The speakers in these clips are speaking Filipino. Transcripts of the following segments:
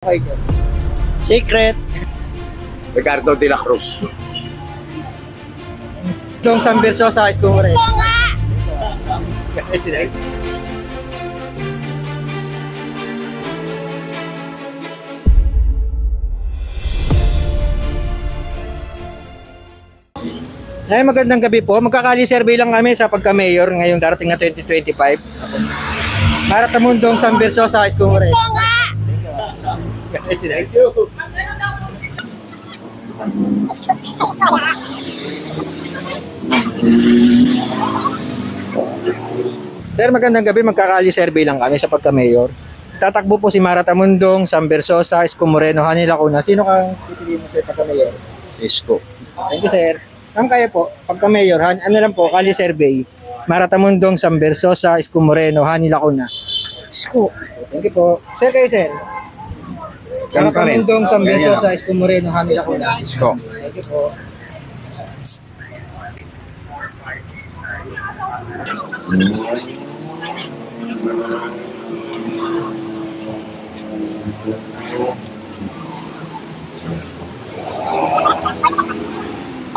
Okay, good. Secret. Ricardo de la Cruz. Dong San Berso sa Isko Red. Ay, magandang gabi po. Magkakali survey lang kami sa pagka-mayor ngayong darating na 2025. Para sa mundong San Berso sa Isko Red. Thank you. Sir, magandang gabi. Magkakali survey lang kami sa pagka-mayor. Tatakbo po si Mara Tamundong, San Bersosa, Isko Moreno, Hani Lacuna. Sino kang pipiliin mo sa pagka-mayor? Isko. Thank you, sir. Ang kaya po, pagka-mayor, ano lang po, kali survey. Mara Tamundong, San Bersosa, Isko Moreno, Hani Lacuna. Isko. Thank you po. Sir, kayo, sir. Mara Tamundong, San Bersosa, Isko Moreno, Hani Lacuna. Isko. Thank you po.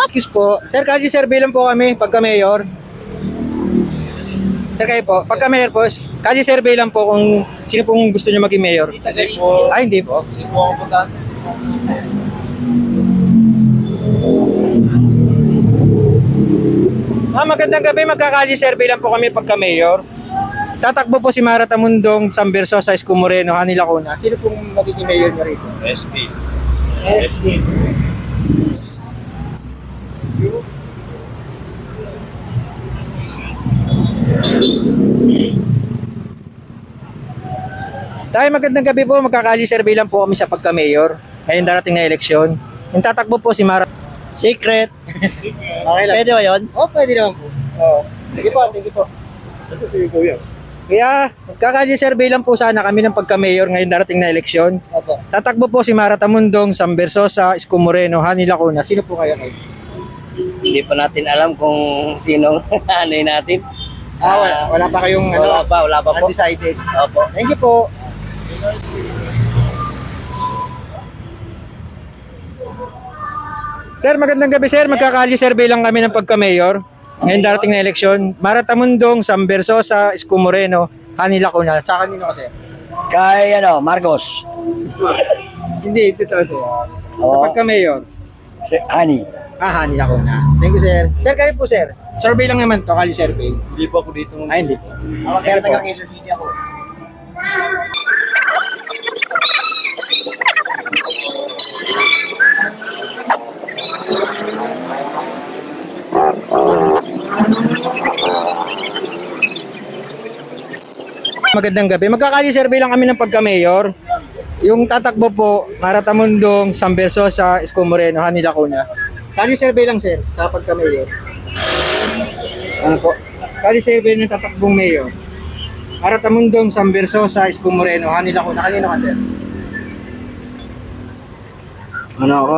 Excuse po. Sir, kali survey lang po kami pagka-mayor. Sir, kayo po. Pagka-mayor po, kali survey lang po kung sino pong gusto niyo maging mayor. Hindi po. Ay, hindi po. Hindi po ako punta. Magandang gabi. Magkakali survey lang po kami pagka-mayor. Tatakbo po si Mara Tamundong, San Bersosa, Isko Moreno, Hani Lacuna. Sino pong magiging mayor niyo rito? SD. SD. Tayo, magandang gabi po. Magkakali survey lang po kami sa pagka-mayor. Ngayon darating na eleksyon. Yung tatakbo po si Mara. Secret. Okay lang. Pwede ba yun? Oo, pwede naman po. Oo. Sige po, sige po. Ito si Kuya. Kaya, magkakali survey lang po sana kami ng pagka-mayor ngayon darating na eleksyon. Opo. Tatakbo po si Mara Tamundong, San Bersosa, Isko Moreno, Hani Lacuna. Sino po kayo kayo? Hindi pa natin alam kung sinong ano natin. Wala pa kayong Wala pa po. undecided. Opo. Thank you po. Sir, magandang gabi sir. Magkakali survey lang kami ng pagka-mayor. Ngayon darating na eleksyon. Mara Tamundong, San Bersosa, Isko Moreno, Hani Lacuna. Sa kanino ka sir? Kay Marcos. Hindi, ito to sir. Sa pagka-mayor. Ani. Hani Lacuna. Thank you sir. Sir, kayo po sir. Survey lang naman to, kali survey. Hindi po ako dito. Ay, hindi po. Pero taga Quezon City ako. Magandang gabi. Magkakali survey lang kami ng pagka-mayor. Yung tatakbo po, Mara Tamundong, San Bersosa, Isko Moreno, Hani Lacuna. Kali survey lang sir, sa pagka-mayor. Ano po? Kali survey ng tatakbong mayor. Mara Tamundong, San Bersosa, Isko Moreno, Hani Lacuna. Kanino ka sir? Ano ako?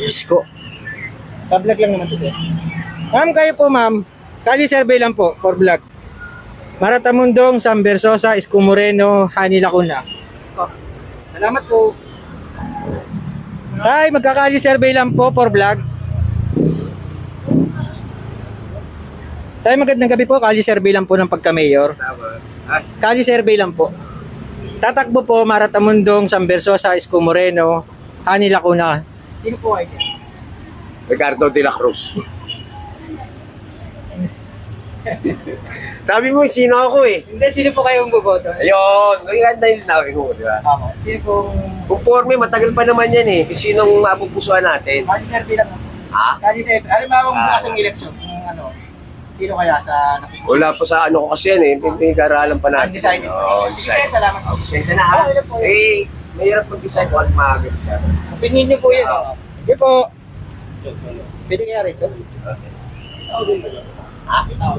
Isko. Sa vlog lang naman to sir. Ma'am, kayo po ma'am. Kali survey lang po, for vlog. Mara Tamundong, San Bersosa, Isko Moreno, Hani Lacuna. Salamat po. Ay, magkakali survey lang po for vlog. Tayo, magandang gabi po. Kali survey lang po ng pagka-mayor. Kali survey lang po. Tatakbo po Mara Tamundong, San Bersosa, Isko Moreno, Hani Lacuna. Sino po kayo? Ricardo de la Cruz. Sabi mo, sino ako eh. Hindi, sino po kayong boboto? Ayun, maganda yung nabi ko, di ba? Sino pong... Conforme, matagal pa naman yan eh. Kung sinong mapupusuan natin. Kali survey lang. Ha? Kali survey. Alam mo kung bukas ang eleksyon? Kung ano, sino kaya sa napupusuan? Wala pa sa ano ko kasi yan eh. Pinag-aralan pa natin. Undecided. Oo, Sige sir, salamat. Pasensya na ha. Eh, mahirap mag-decide kung ano mag-decide. Opinion niyo po yun. Sige po. Pwede kaya rito?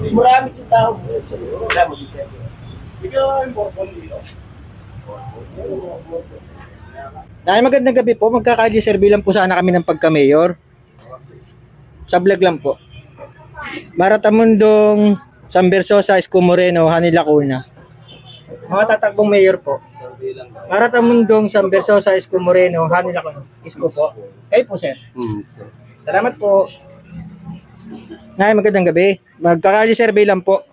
Marami sa tao. Wala mo dito. Dahil magandang gabi po, magkakali survey lang po sana kami ng pagka-mayor. Sa vlog lang po. Mara Tamundong, San Bersosa, Isko Moreno, Hani Lacuna. Mga tatakbong mayor po. Maratamundong, San Versosa, Isko Moreno, Hani Lacuna. Isko po. Kayo po, sir. Salamat po. Ngayon, magandang gabi. Magkakali survey lang po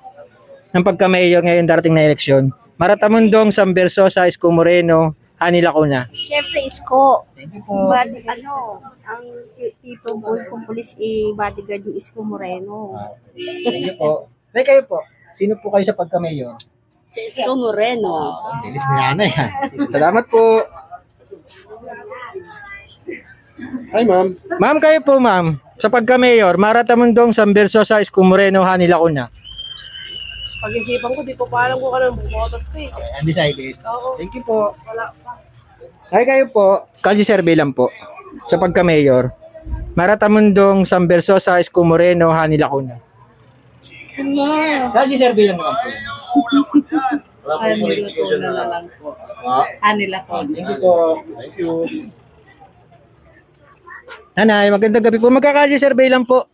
ng pagka-mayor ngayon darating na eleksyon. Maratamundong, San Versosa, Isko Moreno, Hani Lacuna. Siyempre, Isko. Thank you po. Body, ang Tito Boy kung pulis bodyguard yung Isko Moreno. Thank you po. Nay, kayo po. Sino po kayo sa pagka-mayor? Si Isko Moreno. Bilis ni Nanay, ha. Salamat po. Hi, ma'am. Ma'am, kayo po, ma'am. Sa pagka-mayor, Maratamundong, San Versosa, Isko Moreno, Hani Lacuna. Pag-isipan ko, di ko pa alam kung anong bumotos ko eh. Undecided. Oo. Thank you po. Wala pa. Ay, kayo po. Kalye survey lang po. Sa pagka-mayor, Maratamundong, San Versosa, Isko Moreno, Hani Lacuna. Kalye survey lang naman po. Anila na lang po. Anila po. Thank you po. Thank you. Nanay, magandang gabi po. Magkakalye survey lang po.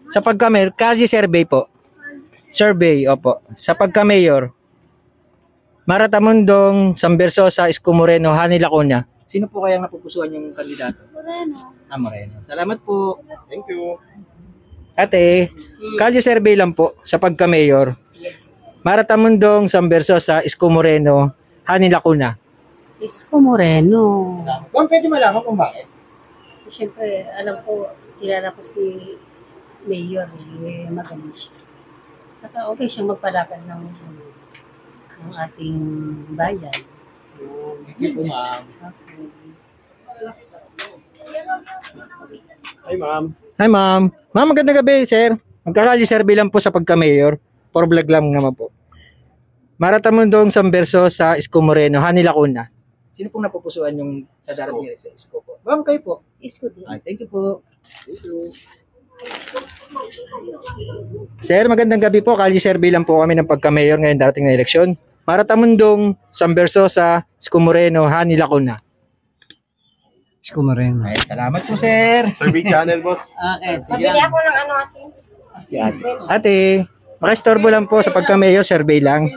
Sa pagka-mayor, kalye survey po. Survey, opo. Sa pagka-mayor, Maratamundong, San Versosa, Isko Moreno, Hani Lacuna. Sino po kayang napupusuan yung kandidato? Moreno. Moreno. Salamat po. Thank you. Ate, kalye survey lang po sa pagka-mayor. Maratamundong, San Versosa, Isko Moreno, Hani Lacuna. Isko Moreno. Kung pwede malaman kung bakit. Siyempre, alam ko, kilala ko si Mayor. Magaling siya. Saka okay siyang magpalakad ng ating bayan. Thank you po, ma'am. Okay. Hi, ma'am. Hi, ma'am. Ma'am, magandang gabi, sir. Magkakalye survey lang po sa pagka-mayor. For vlog lang naman po. Maratamundong, San Versosa, Isko Moreno, Hani Lacuna. Sino pong napupusuan yung sa darating election? Isko po. Ma'am, kayo po. Isko din. Thank you po. Thank you. Sir, magandang gabi po. Kalye survey lang po kami ng pagka-mayor ngayon darating na eleksyon. Maratamundong, San Versosa, Isko Moreno, Hani Lacuna. Isko Moreno. Ay, salamat po, sir. Survey channel, boss. Okay, sige. Pabili ako ng asin. Si ate. Ate, makistorbo lang po sa pagka-mayor, survey lang.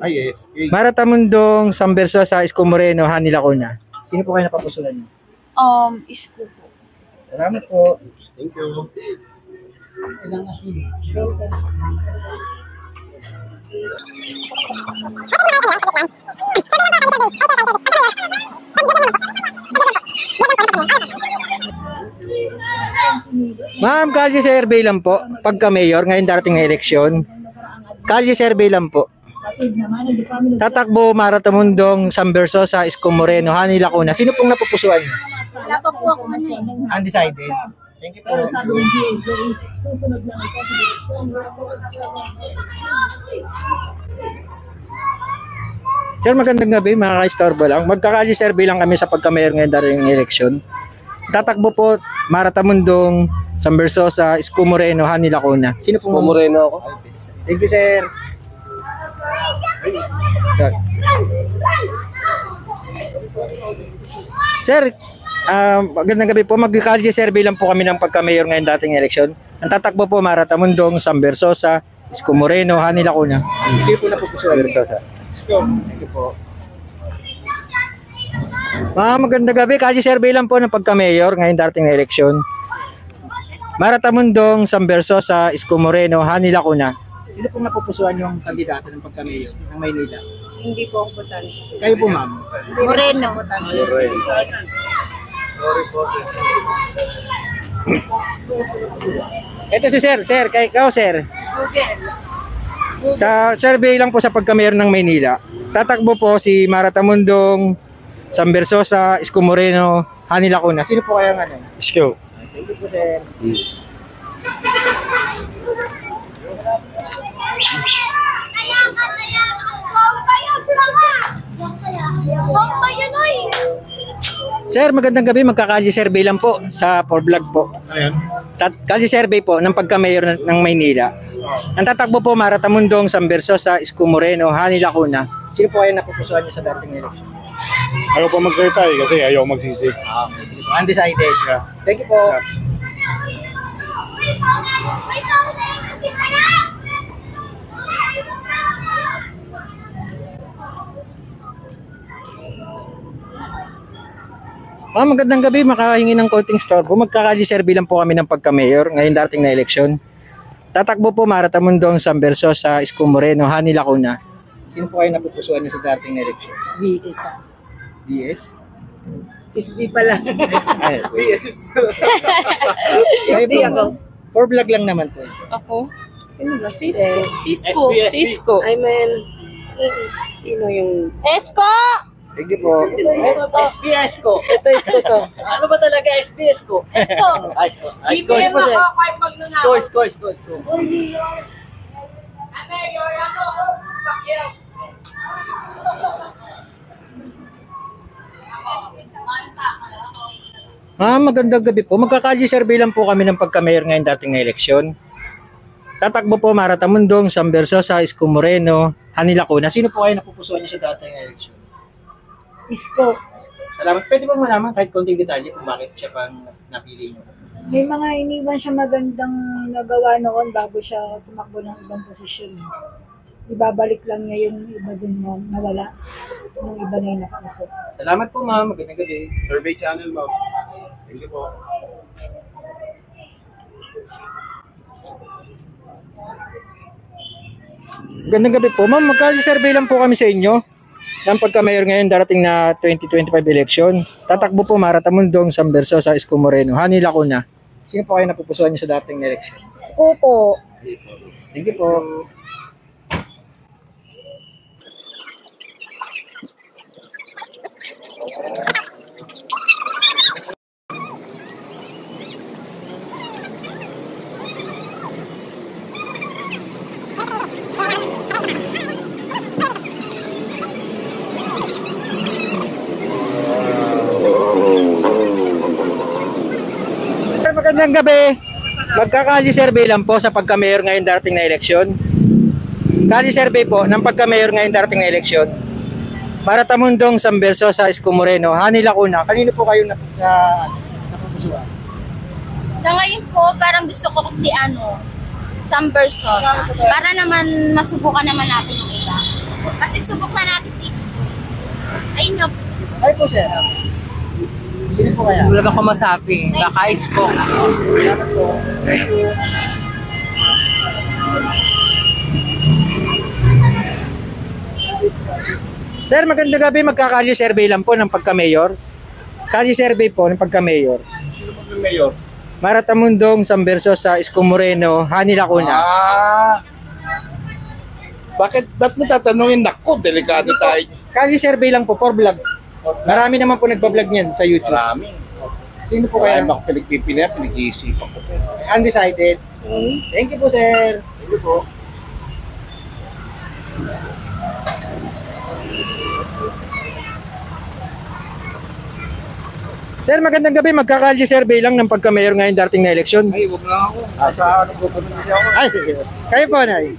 Ay, yes. Okay. Maratamundong, San Versosa, Isko Moreno, Hani Lacuna. Sino po kayo napapusulan niyo? Isko po. Salamat po. Thank you. Ma'am, kalye survey lang po. Pagka-mayor, ngayon darating na eleksyon. Kalye survey lang po. Tatakbo, Maratamundong, San Versosa, Isko Moreno, Hani Lacuna. Sino pong napupusuan niyo? Wala pa po ako Undecided. Thank you po. Sir, magandang gabi, mga ka-istorbo lang. Magkakalye survey lang kami sa pagka-mayor ngayon darating ng eleksyon. Tatakbo po, Maratamundong, San Versosa, Isko Moreno, Hani Lacuna. Sino pong Moreno ako. Thank you, sir. Sir, magandang gabi po. Magkakalye survey lang po kami ng pagka-mayor ngayon dating eleksyon. Ang tatakbo po, Maratamundong, San Versosa, Isko Moreno, Hani Lacuna. Sino po napupusuan? Versosa. Thank you po. Magandang gabi. Kalye survey lang po ng pagka-mayor ngayon dating na eleksyon. Maratamundong, San Versosa, Isko Moreno, Hani Lacuna. Sino pong napupusuan yung kandidato ng pagka-mayor ng Maynila? Hindi po ako butante. Kayo po, ma'am. Moreno. Sorry po, sir. Ito si sir. Sir, ikaw, sir. Sa survey lang po sa pagka-mayor ng Maynila. Tatakbo po si Maratamundong, San Versosa, Isko Moreno, Hani Lacuna. Sino po kaya nga? Isko. Thank you po, sir. Sir, magandang gabi. Magkakalye survey lang po sa for vlog po. Ayan. Kalye survey po ng pagka-mayor ng Maynila. Ang tatakbo po, Maratamundong, San Versosa, Isko Moreno, Hani Lacuna. Sino po kaya napupusuan niyo sa dating election? Ayaw po magsalita eh, kasi ayaw magsisi. Sige po. Undecided. Thank you po. Magandang gabi, makahingi ng konting store po. Magkakali-survey lang po kami ng pagka-mayor ngayon dating na eleksyon. Tatakbo po Marata Mundong, San Versosa, Isko Moreno, Hani Lacuna. Sino po kayo napupusuan niyo sa dating na eleksyon? VS. BS? SB pala. BS. Kayo po, for vlog lang naman po. Ako? Sino ba? Cisco. Cisco. I mean, sino yung... Esko! Sige po. SBS ko. Ito Isko to. Ano ba talaga SBS ko? Esko! Isko. Isko. Isko. Magandang gabi po. Magkakali-survey lang po kami ng pagka-mayor ngayon dating na eleksyon. Tatakbo po Marata Mundong, San Versosa, Isko Moreno, Hani Lacuna. Sino po kayo napupusuan niyo sa dating na eleksyon? Isko. Salamat. Pwede ba malaman kahit konting detalye kung bakit siya pang napili niyo? May mga iniwan siya magandang nagawa noon bago siya tumakbo ng ibang posisyon. Ibabalik lang niya yung iba din na nawala. Yung iba na yung nakaupo. Salamat po ma'am. Magandang gabi. Survey channel, ma'am. Thank you po. Magandang gabi po ma'am. Magkali-survey lang po kami sa inyo ng pagka-mayor ngayon darating na 2025 election. Tatakbo po Marata Mundong, San Versosa, Isko Moreno, Hani Lacuna. Sino po kayo napupusuan niyo sa dating na election? Isko po. Thank you po. Magandang gabi. Magkakali-survey lang po sa pagka-mayor ngayon darating na eleksyon. Kali-survey po ng pagka-mayor ngayon darating na eleksyon. Marata Mundong, San Versosa, Isko Moreno, Hani Lacuna. Kanino po kayo napupusuan? Sa ngayon po, parang gusto ko si San Versosa. Para naman masubukan naman natin yung iba. Kasi subok na natin si Isko. Ayun na po. Ay po sir. Sino po kaya? Wala ba kumasabi? Kaka-Isko. Sir, magandang gabi. Magkakali-survey lang po ng pagka-mayor. Kali-survey po ng pagka-mayor. Sino po yung mayor? Marata Mundong, San Versosa, Isko Moreno, Hani Lacuna. Ba't mo tatanungin? Naku, delikado tayo. Kali-survey lang po, for vlog. Marami naman po nagbablog niyan sa YouTube. Marami. Sino po Kaya kaya? ako pinagpipilihan, pinag-iisipan ko. Undecided. Thank you po, sir. Thank you po. Sir, magandang gabi. Magkakali-survey lang ng pagka-mayor ngayon darating na eleksyon. Ay, huwag lang ako. Sa ano po po ako? Ay, kayo po, Nay.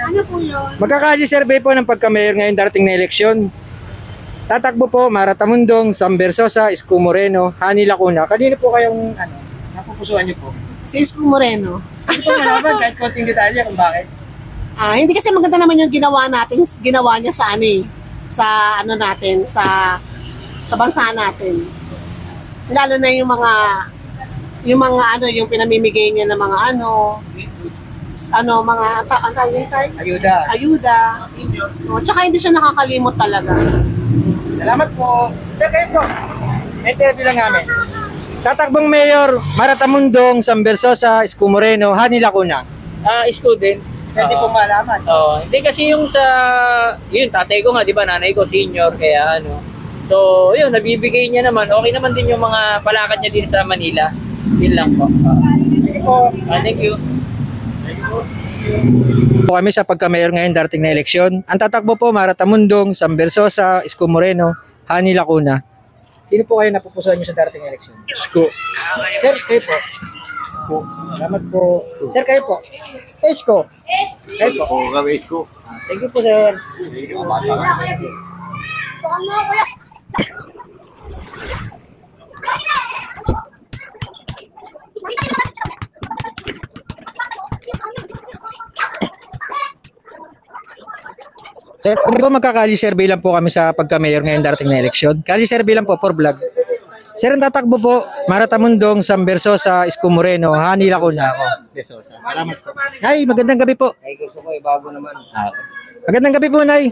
Ano po yun? Magkakali-survey po ng pagka-mayor ngayon darating na eleksyon. Tatakbo po Marata Mundong, San Versosa, Isko Moreno, Hani Lacuna. Kanino po kayong napupusuan niyo po? Si Isko Moreno. Hindi po malaman kahit konting detalye kung bakit. Hindi kasi maganda naman yung ginawa niya sa natin, sa bansa natin. Lalo na yung pinamimigay niya ng mga ayuda. Tsaka hindi siya nakakalimot talaga. Salamat po. Sir, kayo po. Interview lang namin. Tatakbong Mayor, Marata Mundong, San Versosa, Isko Moreno, Hani Lacuna. Isko din. Hindi po malaman. Hindi kasi yung tatay ko nga, di ba, nanay ko senior, kaya So, yun, nabibigay niya naman. Okay naman din yung mga palakad niya din sa Manila. Yun lang po. Thank you po. Thank you. Po kami sa pagka-mayor ngayon darating na eleksyon. Ang tatakbo po Marata Mundong, San Versosa, Isko Moreno, Hani Lacuna. Sino po kayo napupusuan niyo sa darating na eleksyon? Isko. Sir, kayo po. Isko. Salamat po. Sir, kayo po. Isko. Kayo po. Oo, kami Isko. Thank you po, sir. Sir, kung ba magkakali-survey lang po kami sa pagka-mayor ngayon darating na eleksyon? Kali-survey lang po for vlog. Sir, ang tatakbo po, Maratamundong, San Versosa, Isko Moreno, Hani Lacuna ako. Versosa. Salamat po. Nay, magandang gabi po. Ay, gusto ko bago naman. Magandang gabi po, Nay.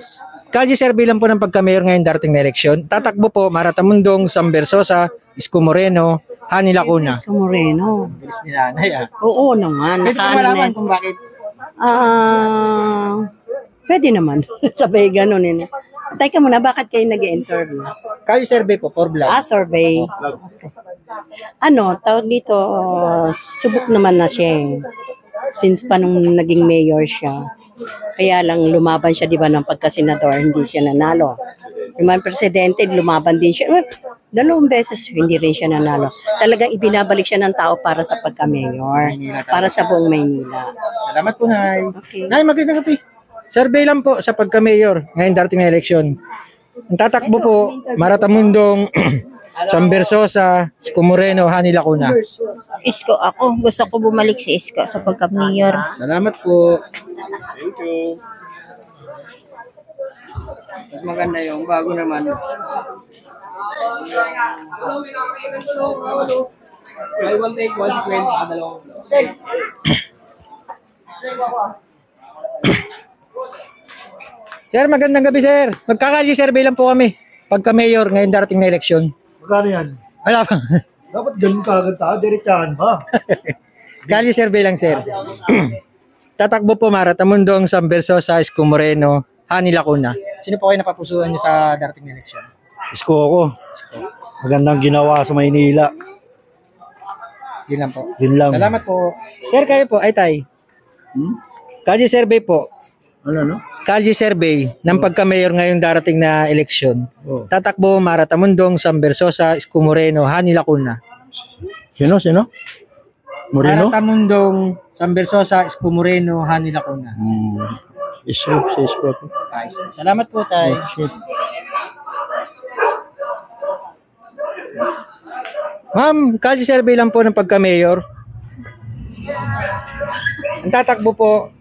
Kalye Servi lang po ng pagka-mayor ngayon darating na eleksyon. Tatakbo po, Maratamundong, San Versosa, Isko Moreno, Hani Lacuna. Isko Moreno. Bilis ni Nanay ah. Oo naman. Pwede ko malaman kung bakit. Pwede naman. Sabay ganun yun. Teka muna, bakit kayo nag-interview? Kalye Servi po, for vlog. Survey. Tawag dito, subok naman na siya eh. Since pa nung naging mayor siya. Kaya lang lumaban siya, di ba, ng pagka-senador, hindi siya nanalo. Yung mga presidente, lumaban din siya. 2 beses, hindi rin siya nanalo. Talagang ibinabalik siya ng tao para sa pagka-mayor. Para sa buong Maynila. Salamat po, Nay. Okay. Nay, magandang gabi. Survey lang po sa pagka-mayor ngayon darating na eleksyon. Ang tatakbo po, Maratamundong, San Versosa, Isko Moreno, Hani Lacuna. Isko ako. Gusto ko bumalik si Isko sa pagka-mayor. Salamat po. Thank you. Mas maganda yung bago naman. I will take consequence. Sir, magandang gabi, sir. Magkakalye survey lang po kami. Pagka-mayor ngayon darating na eleksyon. Magkano yan? Wala pa. Dapat ganun ka agad tayo, diretsahan ba? Kalye survey lang, sir. Tatakbo po, Maratamundong, San Versosa, Isko Moreno, Hani Lacuna. Sino po kayo napapusuan niyo sa darating na eleksyon? Isko ako. Magandang ginawa sa Maynila. Yun lang po. Yun lang. Salamat po. Sir, kayo po, ay tay. Kalye survey po. Ano? Kalye survey ng pagka-mayor ngayong darating na eleksyon. Oh. Tatakbo, Maratamundong, San Versosa, Isko Moreno, Hani Lacuna. Sino? Moreno? Maratamundong, San Versosa, Isko Moreno, Hani Lacuna. Isko. Ayos. Salamat po, tay. Ma'am, kalye survey lang po ng pagka-mayor. Ang tatakbo po,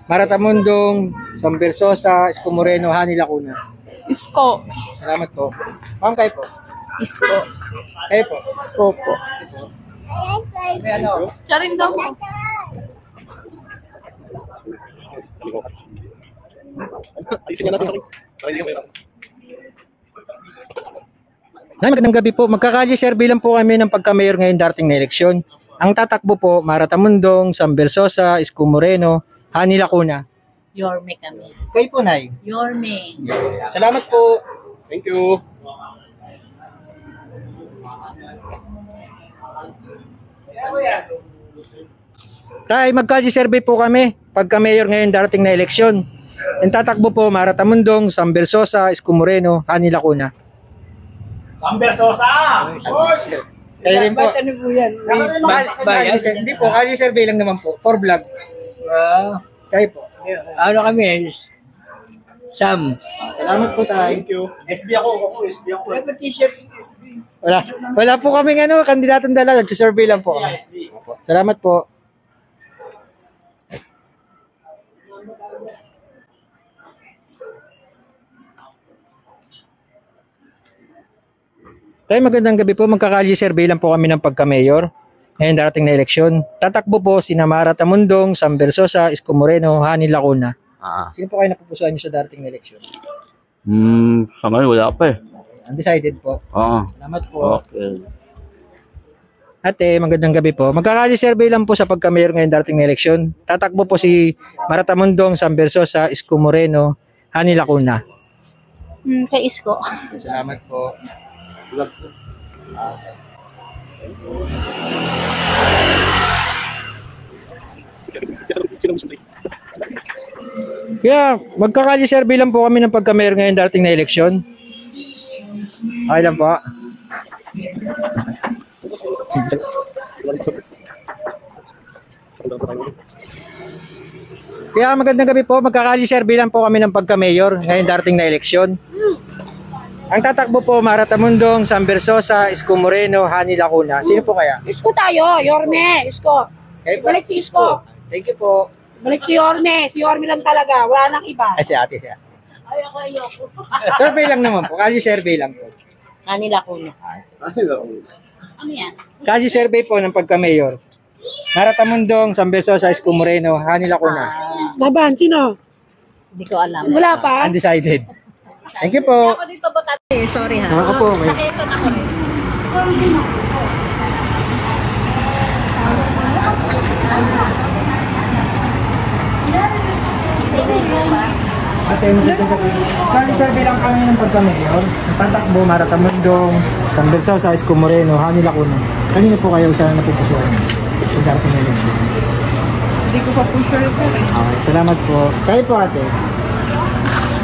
Maratamundong, San Versosa, Isko Moreno, Hani Lacuna. Isko. Salamat po. Ma'am, kayo po. Isko. Kayo po. Isko po. Siya rin daw po. Nay, magandang gabi po. Magkakalye survey lang po kami ng pagka-mayor ngayon darating na eleksyon. Ang tatakbo po, Maratamundong, San Versosa, Isko Moreno, Hani Lacuna. Yorme kami. Kayo po, Nay. Yorme. Salamat po. Thank you. Tay, magkalye survey po kami pagka-mayor ngayon darating na eleksyon. Ang tatakbo po, Maratamundong, San Versosa, Isko Moreno, Hani Lacuna. San Versosa! Kayo rin po. Ano po yan? Hindi po, kalye survey lang naman po. For vlog. Kayo po. Ano kami? Sam. Salamat po, tay. Thank you. SB ako. Wala po kaming kandidatong dala. Nagsisurvey lang po. Salamat po. Tay, magandang gabi po. Magkakalye survey lang po kami ng pagka-mayor. Ngayon darating na eleksyon. Tatakbo po si Maratamundong, San Versosa, Isko Moreno, Hani Lacuna. Sino po kayo napupusuan niyo sa darating na eleksyon? Sa ngayon wala pa eh. Undecided po. Oo. Salamat po. Okay. Ate, magandang gabi po. Magkakalye survey lang po sa pagka-mayor ngayon darating na eleksyon. Tatakbo po si Maratamundong, San Versosa, Isko Moreno, Hani Lacuna. Kay Isko. Salamat po. Kaya, magkakalye survey lang po kami ng pagka-mayor ngayon darating na eleksyon. Okay lang po. Kaya magandang gabi po. Magkakalye survey lang po kami ng pagka-mayor ngayon darating na eleksyon. Ang tatakbo po, Maratamundong, San Versosa, Isko Moreno, Hani Lacuna. Sino po kaya? Isko tayo, Yorme, Isko. Balik si Isko. Thank you po. Balik si Yorme. Si Yorme lang talaga. Wala nang iba. Ay, si ate. Ayoko. Survey lang naman po. Kalye survey lang po. Kanila ko na. Ano yan? Kalye survey po ng pagka-mayor. Maratamundong, San Versosa, Isko Moreno, Hani Lacuna. Laban, sino? Hindi ko alam. Wala pa? Undecided. Thank you po. Ako dito Batate. Sorry ha. Ako po. Sa Quezon ako eh. Kalye survey lang kami ng pagka-mayor. Tatakbo, Maratamundong, San Versosa, Isko Moreno, Hani Lacuna. Kanino po kayo sa napupusuan? Sa darating na election. Hindi ko pa po sure sir. Okay, salamat po. Kayo po ate.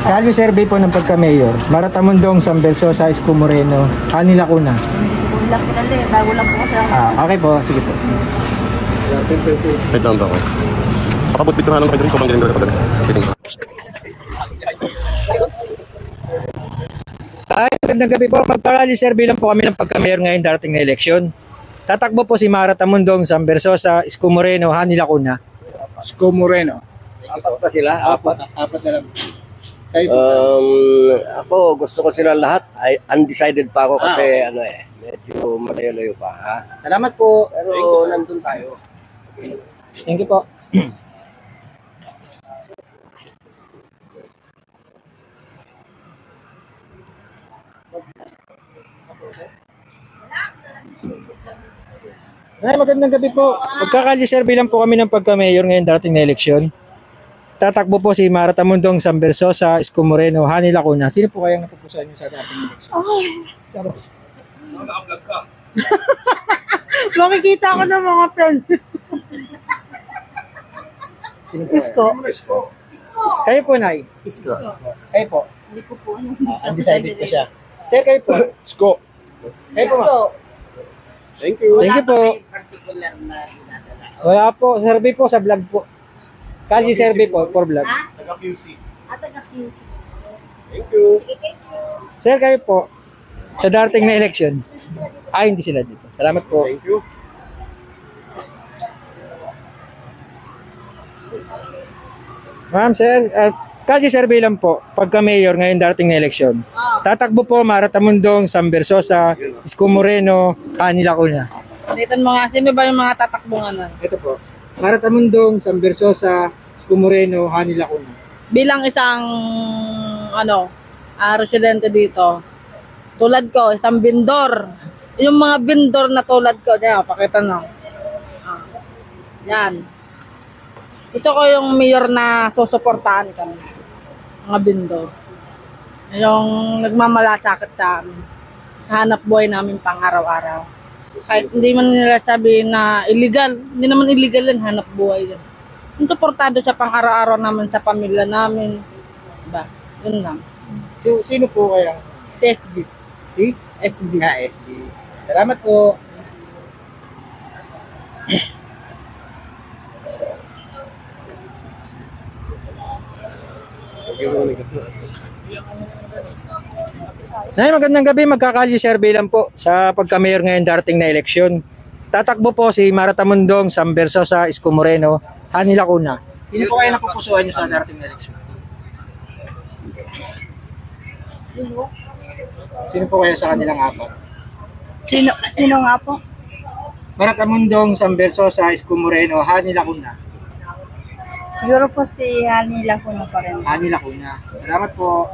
Kalye survey po ng pagka-mayor. Maratamundong, San Versosa, Isko Moreno, Hani Lacuna. Hindi ko po lang kilala eh. Bago lang po kasi ako. Okay po, sige po. Wait lang ba ako? Pakabot bit na lang kayo rin. Sobrang galing na kapatid. Ay, magandang gabi po. Magka-kalye survey lang po kami ng pagka-mayor ngayon darating na eleksyon. Tatakbo po si Maratamundong, San Versosa, Isko Moreno, Hani Lacuna. Isko Moreno. Apat pa sila? Apat na lang. Kayo po. Ako, gusto ko sila lahat. Undecided pa ako kasi medyo malayo-layo pa. Ha? Salamat po. Pero nandun tayo. Thank you po. Ay, magandang gabi po. Magka-kalye survey lang po kami ng pagka-mayor ngayon darating na eleksyon. Tatakbo po si Maratamundong, San Versosa, Isko Moreno, Hani Lacuna. Sino po kayang napupusuan niyo sa darating na eleksyon? Charot. Makikita ko ng mga friend. Sino po Isko. kayo po, Nay? Isko. Kayo po? Hindi ko po. Undecided po siya. Sir, kayo po? Isko. Kayo po, ma'am? Thank you. Thank you po. Wala po. Survey po sa vlog po. Kalye survey po for vlog. Taga-QC. Taga-QC. Thank you. Sir, kayo po. Sa darating na election. Ay, hindi sila dito. Salamat po. Thank you. Ma'am, sir. Kalye survey lang po. Pagka-mayor ngayon darating na eleksyon. Tatakbo po Maratamundong, San Versosa, Isko Moreno, Hani Lacuna. Dito mga, sino ba yung mga tatakbungan na? Ito po. Maratamundong, San Versosa, Isko Moreno, Hani Lacuna. Bilang isang, residente dito, tulad ko, isang bindor. Yung mga bindor na tulad ko, diyan, pakita na. Yan. Ito ko yung mayor na susuportahan kami. Mga bindor. Yung nagmamalasakit sa amin. Sa hanap buhay namin pang araw-araw. Kahit hindi man nila sabihin na illegal, hindi naman illegal yan, hanap buhay yan. Yung suportado sa pang araw-araw naman sa pamilya namin. Diba? Yun lang. So, sino po kaya? Si SB. Si? SB. SB. Salamat po. Nay, magandang gabi. Magka-kalye survey lang po sa pagka-mayor ngayon darating na eleksyon. Tatakbo po si Maratamundong, San Versosa, Isko Moreno, Hani Lacuna. Sino po kayo napupusuan nyo sa darating na eleksyon? Sino po kayo sa kanilang apat? Sino nga po? Maratamundong, San Versosa, Isko Moreno, Hani Lacuna. Siguro po si Hani Lacuna pa rin. Hani Lacuna. Salamat po.